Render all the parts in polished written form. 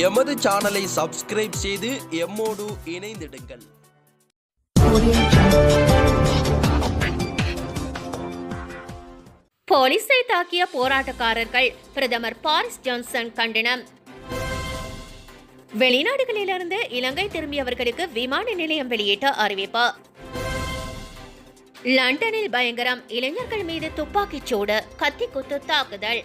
எமது சேனலை சப்ஸ்கிரைப் செய்து எம்மோடு இணைந்திடுங்கள். போலீஸை தாக்கிய போராட்டக்காரர்கள், பிரதமர் பாரிஸ் ஜான்சன் கண்டனம். வெளிநாடுகளிலிருந்து இலங்கை திரும்பியவர்களுக்கு விமான நிலையம் வெளியிட்ட அறிவிப்பு. லண்டனில் பயங்கரம், இளைஞர்கள் மீது துப்பாக்கிச் சூடு, கத்தி குத்து தாக்குதல்.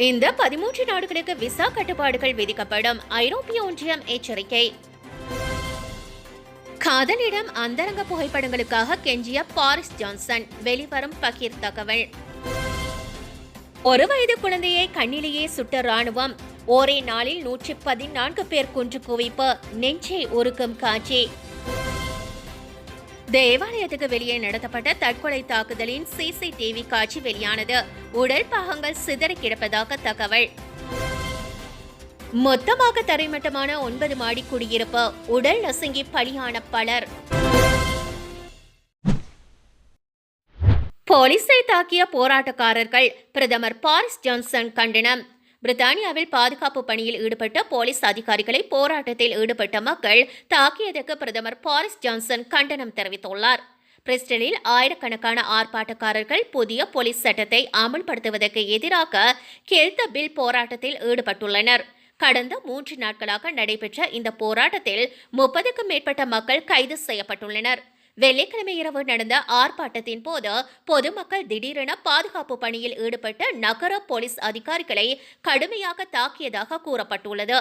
இந்த 13 நாடுகளுக்கு விசா கட்டுப்பாடுகள் விதிக்கப்படும், ஐரோப்பிய ஒன்றியம் எச்சரிக்கை. காதலிடம் அந்தரங்க புகைப்படங்களுக்காக கெஞ்சிய பாரிஸ் ஜான்சன், வெளிவரும் பகீர் தகவல். ஒரு வயது குழந்தையை கண்ணிலேயே சுட்ட ராணுவம், ஒரே நாளில் 114 பேர் குன்று குவிப்பு, நெஞ்சை உருக்கும் காட்சி. தேவாலயத்துக்கு வெளியே நடத்தப்பட்ட தற்கொலை தாக்குதலின் சிசிடிவி காட்சி வெளியானது, உடல் பாகங்கள் சிதறி கிடப்பதாக தகவல். மொத்தமாக தரைமட்டமான 9 மாடி குடியிருப்பு, உடல் நசுங்கி பலியான பலர். போலீஸை தாக்கிய போராட்டக்காரர்கள், பிரதமர் பாரிஸ் ஜான்சன் கண்டனம். பிரித்தானியாவில் பாதுகாப்பு பணியில் ஈடுபட்ட போலீஸ் அதிகாரிகளை போராட்டத்தில் ஈடுபட்ட மக்கள் தாக்கியதற்கு பிரதமர் பாரிஸ் ஜான்சன் கண்டனம் தெரிவித்துள்ளார். பிரிஸ்டலில் ஆயிரக்கணக்கான ஆர்ப்பாட்டக்காரர்கள் புதிய போலீஸ் சட்டத்தை அமல்படுத்துவதற்கு எதிராக கெல்த பில் போராட்டத்தில் ஈடுபட்டுள்ளனர். கடந்த 3 நாட்களாக நடைபெற்ற இந்த போராட்டத்தில் 30க்கும் மேற்பட்ட மக்கள் கைது செய்யப்பட்டுள்ளனர். வெள்ளிக்கிழமை இரவு நடந்த ஆர்ப்பாட்டத்தின் போது பொதுமக்கள் திடீரென பாதுகாப்பு பணியில் ஈடுபட்ட நகர போலீஸ் அதிகாரிகளை கடுமையாக தாக்கியதாக கூறப்பட்டுள்ளது.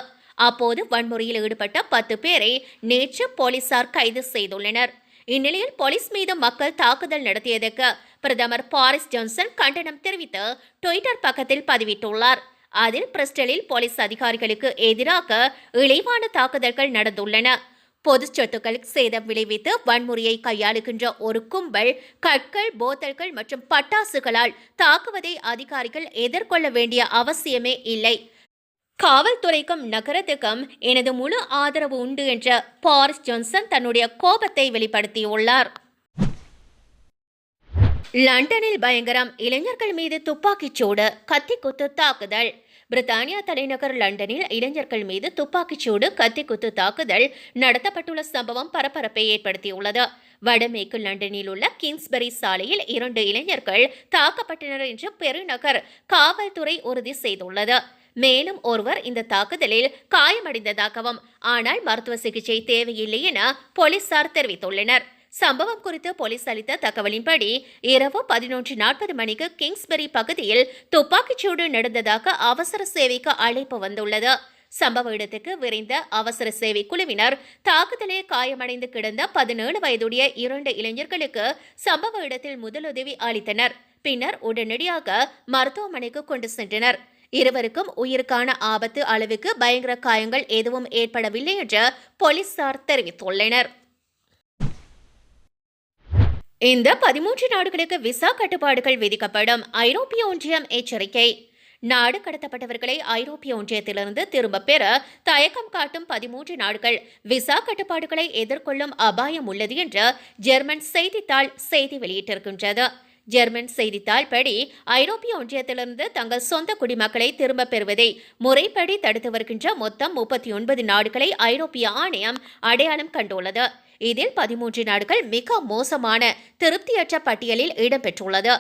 அப்போது வன்முறையில் ஈடுபட்ட 10 பேரை நேற்று போலீசார் கைது செய்துள்ளனர். இந்நிலையில் போலீஸ் மீது மக்கள் தாக்குதல் நடத்தியதற்கு பிரதமர் பாரிஸ் ஜான்சன் கண்டனம் தெரிவித்து ட்விட்டர் பக்கத்தில் பதிவிட்டுள்ளார். அதில் பிரிஸ்டலில் போலீஸ் அதிகாரிகளுக்கு எதிராக இழிவான தாக்குதல்கள் நடந்துள்ளன. பொது சொத்துக்களுக்கு சேதம் விளைவித்து வன்முறையை கையாளுகின்ற ஒரு கும்பல் கற்கள், போத்தல்கள் மற்றும் பட்டாசுகளால் தாக்குவதை அதிகாரிகள் எதிர்கொள்ள வேண்டிய அவசியமே இல்லை. காவல்துறைக்கும் நகரத்துக்கும் எனது முழு ஆதரவு உண்டு என்ற பாரிஸ் ஜான்சன் தன்னுடைய கோபத்தை வெளிப்படுத்தியுள்ளார். லண்டனில் பயங்கரம், இளைஞர்கள் மீது துப்பாக்கிச் சூடு, கத்தி குத்து தாக்குதல். பிரித்தானியா தலைநகர் லண்டனில் இளைஞர்கள் மீது துப்பாக்கிச் சூடு, கத்தி குத்து தாக்குதல் நடத்தப்பட்டுள்ள சம்பவம் பரபரப்பை ஏற்படுத்தியுள்ளது. வடமேற்கு லண்டனில் உள்ள கிங்ஸ்பரி சாலையில் 2 இளைஞர்கள் தாக்கப்பட்டனர் என்று பெருநகர் காவல்துறை உறுதி செய்துள்ளது. மேலும் ஒருவர் இந்த தாக்குதலில் காயமடைந்ததாகவும், ஆனால் மருத்துவ சிகிச்சை தேவையில்லை என போலீசார் தெரிவித்துள்ளனர். சம்பவம் குறித்து போலீஸ் அளித்த தகவலின்படி இரவு 11:40 மணிக்கு கிங்ஸ்பரி பகுதியில் துப்பாக்கிச்சூடு நடந்ததாக அவசர சேவைக்கு அழைப்பு வந்துள்ளது. சம்பவ இடத்துக்கு விரைந்த அவசர சேவை குழுவினர் தாக்குதலில் காயமடைந்து கிடந்த 17 வயதுடைய 2 இளைஞர்களுக்கு சம்பவ இடத்தில் முதலுதவி அளித்தனர். பின்னர் உடனடியாக மருத்துவமனைக்கு கொண்டு சென்றனர். இருவருக்கும் உயிருக்கான ஆபத்து அளவுக்கு பயங்கர காயங்கள் எதுவும் ஏற்படவில்லை என்று போலீசார் தெரிவித்துள்ளனர். இந்த 13 நாடுகளுக்கு விசா கட்டுப்பாடுகள் விதிக்கப்படும், ஐரோப்பிய ஒன்றியம் எச்சரிக்கை. நாடு கடத்தப்பட்டவர்களை ஐரோப்பிய ஒன்றியத்திலிருந்து திரும்ப பெற தயக்கம் காட்டும் 13 நாடுகள் விசா கட்டுப்பாடுகளை எதிர்கொள்ளும் அபாயம் உள்ளது என்று ஜெர்மன் செய்தித்தாள் செய்தி வெளியிட்டிருக்கின்றது. ஜெர்மன் செய்தித்தாள் படி ஐரோப்பிய ஒன்றியத்திலிருந்து தங்கள் சொந்த குடிமக்களை திரும்ப பெறுவதை முறைப்படி தடுத்து வருகின்ற மொத்தம் 39 நாடுகளை ஐரோப்பிய ஆணையம் அடையாளம் கண்டுள்ளது. இதில் 13 நாடுகள் மிக மோசமான திருப்தியற்ற பட்டியலில் இடம்பெற்றுள்ளது.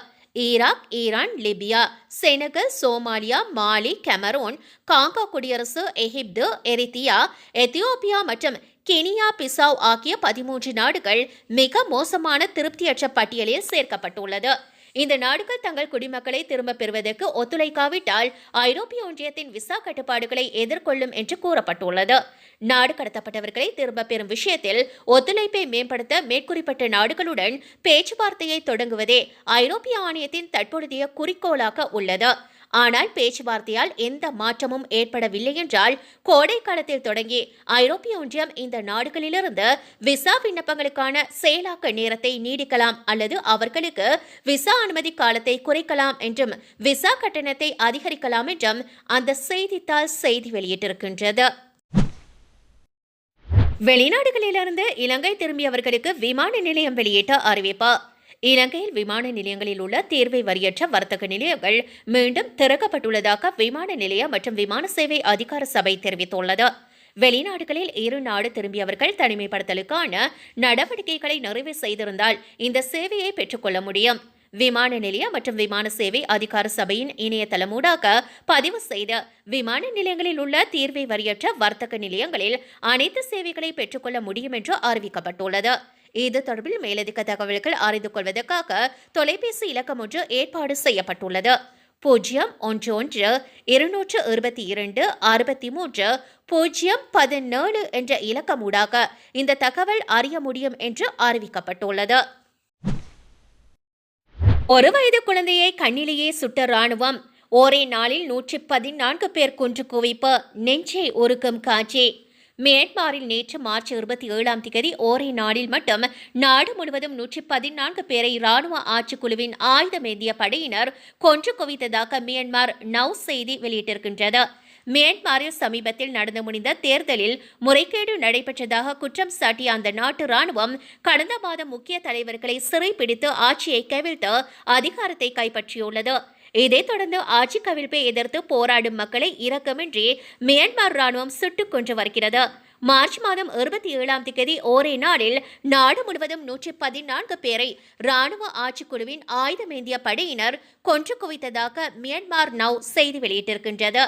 Iraq, Iran, Libya, Senegal, Somalia, Mali, Cameroon, Congo குடியரசு, எகிப்து, எரித்தியா, எத்தியோப்பியா மற்றும் கெனியா, பிசாவ் ஆகிய 13 நாடுகள் மிக மோசமான திருப்தியற்ற பட்டியலில் சேர்க்கப்பட்டுள்ளது. இந்த நாடுகள் தங்கள் குடிமக்களை திரும்ப பெறுவதற்கு ஒத்துழைக்காவிட்டால் ஐரோப்பிய ஒன்றியத்தின் விசா கட்டுப்பாடுகளை எதிர்கொள்ளும் என்று கூறப்பட்டுள்ளது. நாடு கடத்தப்பட்டவர்களை திரும்ப பெறும் விஷயத்தில் ஒத்துழைப்பை மேம்படுத்த மேற்குறிப்பிட்ட நாடுகளுடன் பேச்சுவார்த்தையை தொடங்குவதே ஐரோப்பிய ஆணையத்தின் தற்போதைய குறிக்கோளாக உள்ளது. ஆனால் பேச்சுவார்த்தையால் எந்த மாற்றமும் ஏற்படவில்லை என்றால் கோடை காலத்தில் தொடங்கி ஐரோப்பிய ஒன்றியம் இந்த நாடுகளிலிருந்து விசா விண்ணப்பங்களுக்கான செயலாக்க நேரத்தை நீடிக்கலாம் அல்லது அவர்களுக்கு விசா அனுமதி காலத்தை குறைக்கலாம் என்றும் விசா கட்டணத்தை அதிகரிக்கலாம் என்றும் அந்த செய்தித்தாள் செய்தி வெளியிட்டிருக்கின்றது. வெளிநாடுகளிலிருந்து இலங்கை திரும்பியவர்களுக்கு விமான நிலையம் வெளியிட்ட அறிவிப்பு. இலங்கையில் விமான நிலையங்களில் உள்ள தேர்வை வரியற்ற வர்த்தக நிலையங்கள் மீண்டும் திறக்கப்பட்டுள்ளதாக விமான நிலைய மற்றும் விமான சேவை அதிகார சபை தெரிவித்துள்ளது. வெளிநாடுகளில் இரு நாடு திரும்பியவர்கள் தனிமைப்படுத்தலுக்கான நடவடிக்கைகளை நிறைவு செய்திருந்தால் இந்த சேவையை பெற்றுக்கொள்ள முடியும். விமான நிலைய மற்றும் விமான சேவை அதிகார சபையின் இணையதளமூடாக பதிவு செய்த விமான நிலையங்களில் உள்ள தீர்வை வரியற்ற வர்த்தக நிலையங்களில் அனைத்து சேவைகளை பெற்றுக்கொள்ள முடியும் என்று அறிவிக்கப்பட்டுள்ளது. இது தொடர்பில் மேலதிக தகவல்கள் அறிந்து கொள்வதற்காக தொலைபேசி இலக்கம் ஒன்று ஏற்பாடு செய்யப்பட்டுள்ளது. 011-222-63-017 என்ற இலக்கமூடாக இந்த தகவல் அறிய முடியும் என்று அறிவிக்கப்பட்டுள்ளது. ஒரு வயது குழந்தையை கண்ணிலேயே சுட்ட ராணுவம். ஒரே நாளில் 114 பேர் கொன்று குவிப்பு. நெஞ்சை உருக்கும் காட்சி. மியான்மரில் நேற்று மார்ச் 27 ஒரே நாளில் மட்டும் நாடு முழுவதும் 114 பேரை ராணுவ ஆட்சிக்குழுவின் ஆயுதமேந்திய படையினர் கொன்று குவித்ததாக மியான்மர் நவ் செய்தி வெளியிட்டிருக்கின்றது. மியான்மரில் சமீபத்தில் நடந்து முடிந்த தேர்தலில் முறைகேடு நடைபெற்றதாக குற்றம் சாட்டிய அந்த நாட்டு ராணுவம் கடந்த மாதம் முக்கிய தலைவர்களை சிறைப்பிடித்து ஆட்சியை கவிழ்த்து அதிகாரத்தை கைப்பற்றியுள்ளது. இதைத் தொடர்ந்து ஆட்சி கவிழ்ப்பை எதிர்த்து போராடும் மக்களை இரக்கமின்றி மியான்மர் ராணுவம் சுட்டுக் கொன்று வருகிறது. மார்ச் மாதம் 27 ஒரே நாளில் நாடு முழுவதும் 114 பேரை ராணுவ ஆட்சிக்குழுவின் ஆயுதமேந்திய படையினர் கொன்று குவித்ததாக மியான்மர் நவ் செய்தி வெளியிட்டிருக்கின்றது.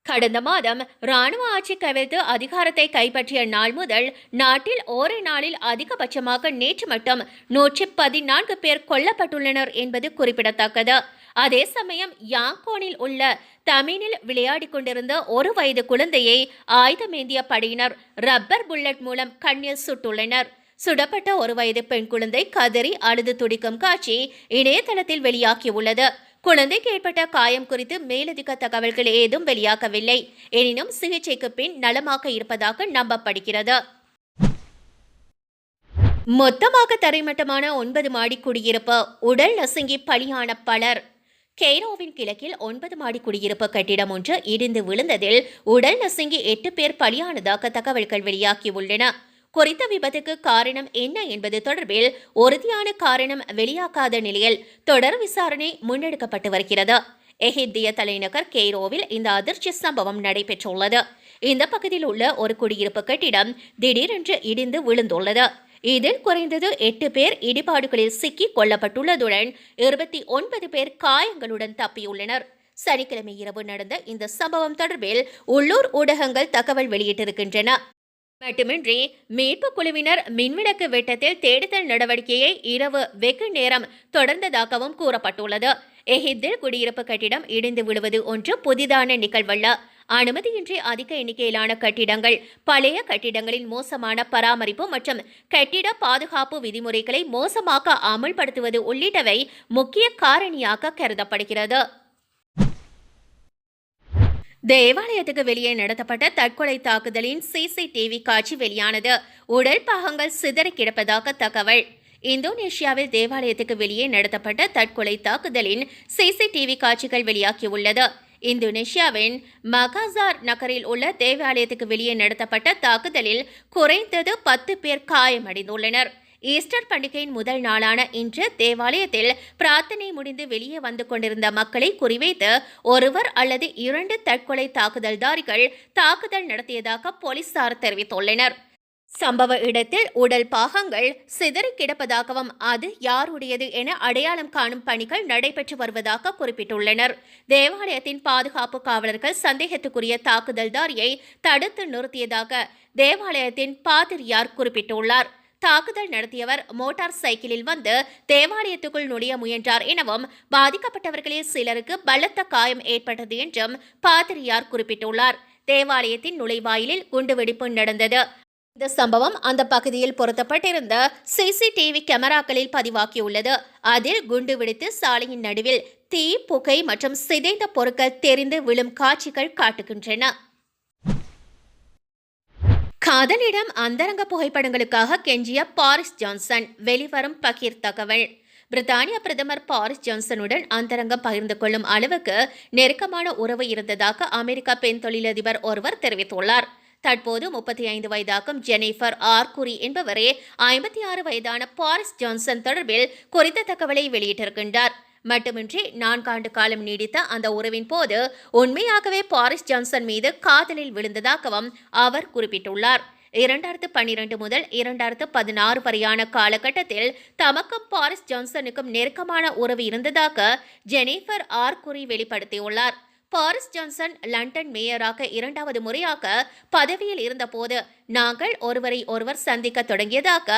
கடந்த மாதம் ராணுவ ஆட்சி கவிழ்த்து அதிகாரத்தை கைப்பற்றிய நாள் முதல் நாட்டில் ஒரே நாளில் அதிகபட்சமாக நேற்று மட்டும் 114 பேர் கொல்லப்பட்டுள்ளனர் என்பது குறிப்பிடத்தக்கது. அதே சமயம் யாங்கோனில் உள்ள தமிழில் விளையாடிக் கொண்டிருந்த ஒரு வயது குழந்தையை ஆயுதமேந்திய படையினர் ரப்பர் புல்லட் மூலம் கண்ணில் சுட்டுள்ளனர். சுடப்பட்ட ஒரு வயது பெண் குழந்தை கதறி அழுது துடிக்கும் காட்சி இணையதளத்தில் வெளியாகியுள்ளது. குழந்தைக்கு ஏற்பட்ட காயம் குறித்து மேலதிக தகவல்கள் ஏதும் வெளியாகவில்லை. எனினும் சிகிச்சைக்கு பின் நலமாக இருப்பதாக நம்பப்படுகிறது. மொத்தமாக தரைமட்டமான 9 மாடி குடியிருப்பு. உடல் நசுங்கி பலியான பலர். கெய்ரோவின் கிழக்கில் 9 மாடி குடியிருப்பு கட்டிடம் ஒன்று இடிந்து விழுந்ததில் உடல் நசுங்கி 8 பேர் பலியானதாக தகவல்கள் வெளியாகியுள்ளன. குறித்த விபத்துக்கு காரணம் என்ன என்பது தொடர்பில் உறுதியான காரணம் வெளியாகாத நிலையில் தொடர் விசாரணை முன்னெடுக்கப்பட்டு வருகிறது. எகிப்திய தலைநகர் கெய்ரோவில் இந்த அதிர்ச்சி சம்பவம் நடைபெற்றுள்ளது. இந்த பகுதியில் உள்ள ஒரு குடியிருப்பு கட்டிடம் திடீரென்று இடிந்து விழுந்துள்ளது. இதில் குறைந்தது 8 பேர் இடிபாடுகளில் சிக்கிக் கொல்லப்பட்டுள்ளதுடன் 29 பேர் காயங்களுடன் தப்பியுள்ளனர். சனிக்கிழமை இரவு நடந்த இந்த சம்பவம் தொடர்பில் உள்ளூர் ஊடகங்கள் தகவல் வெளியிட்டிருக்கின்றன. மட்டுமின்றி மீட்பு குழுவினர் மின்விளக்கு வெட்டத்தில் தேடுதல் நடவடிக்கையை இரவு வெகு நேரம் தொடர்ந்ததாகவும் கூறப்பட்டுள்ளது. எகிப்தில் குடியிருப்பு கட்டிடம் இடிந்து விழுவது ஒன்று புதிதான நிகழ்வல்ல. அனுமதியின்றி அதிக எண்ணிக்கையிலான கட்டிடங்கள், பழைய கட்டிடங்களின் மோசமான பராமரிப்பு மற்றும் கட்டிட பாதுகாப்பு விதிமுறைகளை மோசமாக அமல்படுத்துவது உள்ளிட்டவை முக்கிய காரணியாக கருதப்படுகிறது. தேவாலயத்துக்கு வெளியே நடத்தப்பட்ட தற்கொலை தாக்குதலின் சிசிடிவி காட்சி வெளியானது. உடல் பாகங்கள் சிதறி கிடப்பதாக தகவல். இந்தோனேஷியாவில் தேவாலயத்துக்கு வெளியே நடத்தப்பட்ட தற்கொலை தாக்குதலின் சிசிடிவி காட்சிகள் வெளியாகியுள்ளது. இந்தோனேஷியாவின் மகாசார் நகரில் உள்ள தேவாலயத்துக்கு வெளியே நடத்தப்பட்ட தாக்குதலில் குறைந்தது 10 பேர் காயமடைந்துள்ளனர். ஈஸ்டர் பண்டிகையின் முதல் நாளான இன்று தேவாலயத்தில் பிரார்த்தனை முடிந்து வெளியே வந்து கொண்டிருந்த மக்களை குறிவைத்து ஒருவர் அல்லது 2 தற்கொலை தாக்குதல்தாரிகள் தாக்குதல் நடத்தியதாக போலீசார் தெரிவித்துள்ளனர். சம்பவ இடத்தில் உடல் பாகங்கள் சிதறி கிடப்பதாகவும் அது யாருடையது என அடையாளம் காணும் பணிகள் நடைபெற்று வருவதாக குறிப்பிட்டுள்ளனர். தேவாலயத்தின் பாதுகாப்பு காவலர்கள் சந்தேகத்துக்குரிய தாக்குதல்தாரியை தடுத்து நிறுத்தியதாக தேவாலயத்தின் பாதிரியார் குறிப்பிட்டுள்ளார். தாக்குதல் நடத்தியவர் மோட்டார் சைக்கிளில் வந்து தேவாலயத்துக்குள் நுழைய முயன்றார் எனவும் பாதிக்கப்பட்டவர்களில் சிலருக்கு பலத்த காயம் ஏற்பட்டது என்றும் பாதிரியார் குறிப்பிட்டுள்ளார். தேவாலயத்தின் நுழைவாயிலில் குண்டுவெடிப்பு நடந்தது. இந்த சம்பவம் அந்த பகுதியில் பொருத்தப்பட்டிருந்த சிசிடிவி கேமராக்களில் பதிவாகியுள்ளது. அதில் குண்டு வெடித்து சாலையின் நடுவில் தீ, புகை மற்றும் சிதைந்த பொருட்கள் தெரிந்து விழும் காட்சிகள் காட்டுகின்றன. காதலிடம் அந்தரங்க புகைப்படங்களுக்காக கெஞ்சிய பாரிஸ் ஜான்சன். வெளிவரும் பகீர் தகவல். பிரித்தானிய பிரதமர் பாரிஸ் ஜான்சனுடன் அந்தரங்கம் பகிர்ந்து கொள்ளும் அளவுக்கு நெருக்கமான உறவு இருந்ததாக அமெரிக்க பெண் தொழிலதிபர் ஒருவர் தெரிவித்துள்ளார். தற்போது 35 வயதாகும் ஜெனிஃபர் ஆர்குரி என்பவரே 56 வயதான பாரிஸ் ஜான்சன் தொடர்பில் குறித்த தகவலை வெளியிட்டிருக்கின்றார். மட்டுமின்றி 4 ஆண்டு காலம் நீடித்த அந்த உறவின் போது உண்மையாகவே பாரிஸ் ஜான்சன் மீது காதலில் விழுந்ததாகவும் அவர் குறிப்பிட்டுள்ளார். 2012 முதல் 2016 வரையான காலகட்டத்தில் தமக்கும் பாரிஸ் ஜான்சனுக்கும் நெருக்கமான உறவு இருந்ததாக ஜெனிஃபர் ஆர்குரி வெளிப்படுத்தியுள்ளார். பாரிஸ் ஜான்சன் லண்டன் மேயராக 2வது முறையாக பதவியில் இருந்தபோது நாங்கள் ஒருவரை ஒருவர் சந்திக்க தொடங்கியதாக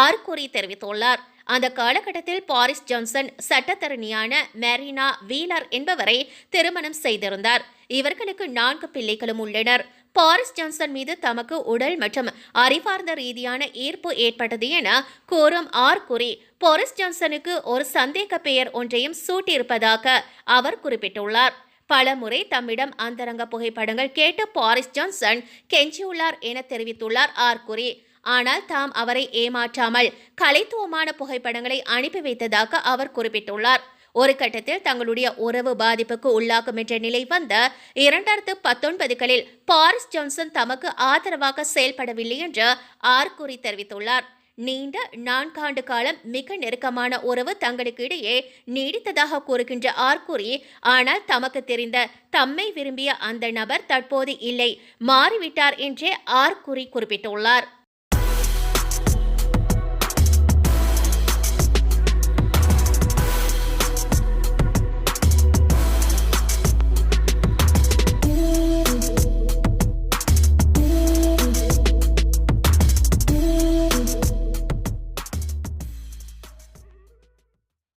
ஆர்குரி தெரிவித்துள்ளார். அந்த காலகட்டத்தில் பாரிஸ் ஜான்சன் சட்டத்தரணியான மெரினா வீலர் என்பவரை திருமணம் செய்திருந்தார். இவர்களுக்கு 4 பிள்ளைகளும் உள்ளனர். பாரிஸ் ஜான்சன் மீது தமக்கு உடல் மற்றும் அறிவார்ந்த ரீதியான ஈர்ப்பு ஏற்பட்டது என கூறும் ஆர்குரி பாரிஸ் ஜான்சனுக்கு ஒரு சந்தேக பெயர் ஒன்றையும் சூட்டியிருப்பதாக அவர் குறிப்பிட்டுள்ளார். பலமுறை தம்மிடம் அந்தரங்க புகைப்படங்கள் கேட்டு பாரிஸ் ஜான்சன் கெஞ்சியுள்ளார் என தெரிவித்துள்ளார் ஆர்குரி. ஆனால் தாம் அவரை ஏமாற்றாமல் கலைத்துவமான புகைப்படங்களை அனுப்பி வைத்ததாக அவர் குறிப்பிட்டுள்ளார். ஒரு கட்டத்தில் தங்களுடைய உறவு பாதிப்புக்கு உள்ளாகும் என்ற நிலை வந்த 2019களில் பாரிஸ் ஜான்சன் தமக்கு ஆதரவாக செயல்படவில்லை என்று ஆர்குரி தெரிவித்துள்ளார். நீண்ட 4 ஆண்டு காலம் மிக நெருக்கமான உறவு தங்களுக்கு இடையே நீடித்ததாக கூறுகின்ற ஆர்குரி, ஆனால் தமக்கு தெரிந்த தம்மை விரும்பிய அந்த நபர் தற்போது இல்லை, மாறிவிட்டார் என்றே ஆர்குரி குறிப்பிட்டுள்ளார்.